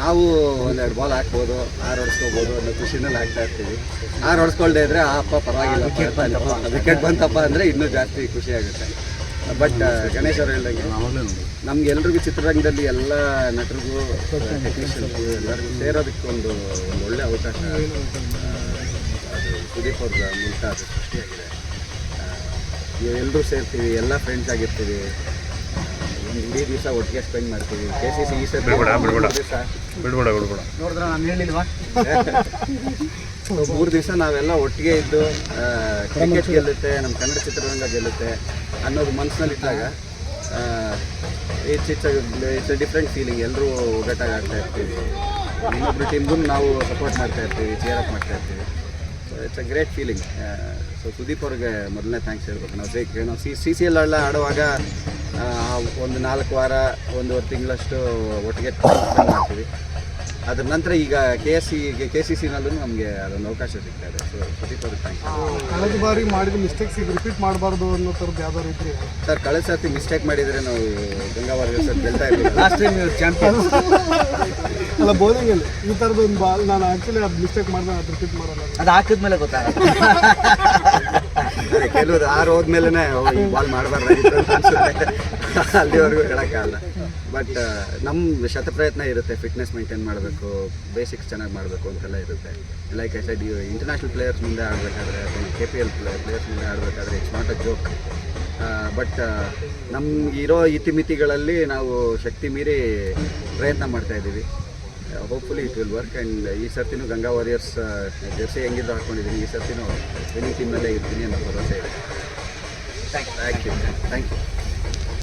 ನಾವು ಒಂದೆರಡು ಬಾಲ್ ಹಾಕ್ಬೋದು, 6 ಹೊಡ್ಸ್ಕೋಬೋದು ಅನ್ನೋ ಖುಷಿನಲ್ಲಿ ಹಾಕ್ತಾ ಇರ್ತೀವಿ. 6 ಹೊಡ್ಸ್ಕೊಳ್ದೇ ಇದ್ರೆ ಅಪ್ಪ ಪರವಾಗಿಲ್ಲ, ವಿಕೆಟ್ ಬಂತಪ್ಪ ಅಂದರೆ ಇನ್ನೂ ಜಾಸ್ತಿ ಖುಷಿ ಆಗುತ್ತೆ. ಬಟ್ ಗಣೇಶ್ ಅವರು ಹೇಳ್ದಂಗೆ ನಮ್ಗೆಲ್ರಿಗೂ ಚಿತ್ರರಂಗದಲ್ಲಿ ಎಲ್ಲ ನಟರಿಗೂ ಟೆಕ್ನಿಷಿಯನ್ಗೂ ಎಲ್ಲರಿಗೂ ಸೇರೋದಕ್ಕೆ ಒಂದು ಒಳ್ಳೆ ಅವಕಾಶ ಅದು ಸುದೀಪ್ ಅವ್ರ ಮೂಲಕ ಅದು ಸೃಷ್ಟಿಯಾಗಿದೆ. ಎಲ್ಲರೂ ಸೇರ್ತೀವಿ, ಎಲ್ಲ ಫ್ರೆಂಡ್ಸ್ ಆಗಿರ್ತೀವಿ, ಒಂದು ಇಡೀ ದಿವಸ ಒಟ್ಟಿಗೆ ಸ್ಪೆಂಡ್ ಮಾಡ್ತೀವಿ. KCC ಈ ಸರ್ ನೋಡಿದ್ರೆ ನಾನು ಹೇಳಿಲ್ವಾ 3 ದಿವಸ ನಾವೆಲ್ಲ ಒಟ್ಟಿಗೆ ಇದ್ದು ಕ್ರಿಕೆಟ್ ಗೆಲ್ಲುತ್ತೆ, ನಮ್ಮ ಕನ್ನಡ ಚಿತ್ರರಂಗ ಗೆಲ್ಲುತ್ತೆ ಅನ್ನೋದು ಮನಸ್ಸಿನಲ್ಲಿದ್ದಾಗ ಇಟ್ಸ್ ಎ ಡಿಫ್ರೆಂಟ್ ಫೀಲಿಂಗ್. ಎಲ್ಲರೂ ಒಗ್ಗಟ್ಟಾಗಿ ಆಡ್ತಾ ಇರ್ತೀವಿ, ಇನ್ನೊಬ್ರು ಟೀಮ್ಗೂ ನಾವು ಸಪೋರ್ಟ್ ಮಾಡ್ತಾ ಇರ್ತೀವಿ, ಚೇರ್ ಅಪ್ ಮಾಡ್ತಾ ಇರ್ತೀವಿ. So it's a great feeling. So Sudeep ಅವ್ರಿಗೆ ಮೊದಲನೇ ಥ್ಯಾಂಕ್ಸ್ ಹೇಳ್ಬೇಕು. ನಾವು CCL ಎಲ್ಲ ಆಡುವಾಗ ಒಂದು 4 ವಾರ 1.5 ತಿಂಗಳಷ್ಟು ಒಟ್ಟಿಗೆ ಸ್ಪೆಂಡ್ ಮಾಡ್ತೀವಿ. ಅದ್ರ ನಂತರ ಈಗ KCCನಲ್ಲೂ ನಮಗೆ ಅದೊಂದು ಅವಕಾಶ ಸಿಗ್ತಾ ಇದೆ. ಸೊ ಸುದೀಪ್ ಅವ್ರಿಗೆ ಥ್ಯಾಂಕ್ಸ್. ಕಳೆದ ಬಾರಿ ಮಾಡಿದ ಮಿಸ್ಟೇಕ್ಸ್ ಈಗ ರಿಪೀಟ್ ಮಾಡಬಾರ್ದು ಅನ್ನೋ ಥರದ್ದು ಯಾವ್ದಾರು ಇದ್ರಿ ಸರ್? ಕಳೆದ ಸರ್ತಿ ಮಿಸ್ಟೇಕ್ ಮಾಡಿದರೆ ನಾವು ಗಂಗಾವರ ಸರ್ ಗೆಲ್ತಾ ಇದ್ದೀವಿ. ಲಾಸ್ಟ್ ಟೈಮ್ ಚಾಂಪಿಯನ್ ಅಲ್ಲ, ಬೌಲಿಂಗಲ್ಲಿ ಈ ಥರದ್ದು ಒಂದು ಬಾಲ್ ನಾನು ಆ್ಯಕ್ಚುಲಿ ಅದು ಮಿಸ್ಟೇಕ್ ಮಾಡಿದ್ರೆ ಅದು ರಿಪೀಟ್ ಮಾಡಲ್ಲ. ಅದು ಹಾಕಿದ್ಮೇಲೆ ಗೊತ್ತಾಗುತ್ತೆ. ಕೆಲವರು 6 ಹೋದ್ಮೇಲೆ ಈ ಬಾಲ್ ಮಾಡಬಾರ್ದಾಗಿತ್ತು ಅಂತ ಅನ್ಸುತ್ತೆ. ಅಲ್ಲಿವರೆಗೂ ಹೇಳೋಕ್ಕಾಗಲ್ಲ. ಬಟ್ ನಮ್ಮ ಶತಪ್ರಯತ್ನ ಇರುತ್ತೆ. ಫಿಟ್ನೆಸ್ ಮೇಂಟೈನ್ ಮಾಡಬೇಕು, ಬೇಸಿಕ್ಸ್ ಚೆನ್ನಾಗಿ ಮಾಡಬೇಕು ಅಂತೆಲ್ಲ ಇರುತ್ತೆ. Like I said international players ಮುಂದೆ ಆಡಬೇಕಾದ್ರೆ ಅಥವಾ KPL ಪ್ಲೇಯರ್ಸ್ ಮುಂದೆ ಆಡಬೇಕಾದ್ರೆ it's not a joke. But ನಮಗಿರೋ ಇತಿಮಿತಿಗಳಲ್ಲಿ ನಾವು ಶಕ್ತಿ ಮೀರಿ ಪ್ರಯತ್ನ ಮಾಡ್ತಾಯಿದ್ದೀವಿ. Hopefully it will work. And ಈ ಸರ್ತಿನೂ ಗಂಗಾ ವಾರಿಯರ್ಸ್ ಜೆರ್ಸಿ ಹೆಂಗಿದ್ದು ಹಾಕ್ಕೊಂಡಿದ್ದೀನಿ, ಈ ಸರ್ತಿನೂ ವಿನ್ನಿಂಗ್ ಟೀಮ್ನಲ್ಲೇ ಇರ್ತೀನಿ ಅನ್ನೋ ಭರವಸೆ ಇದೆ. Thank you.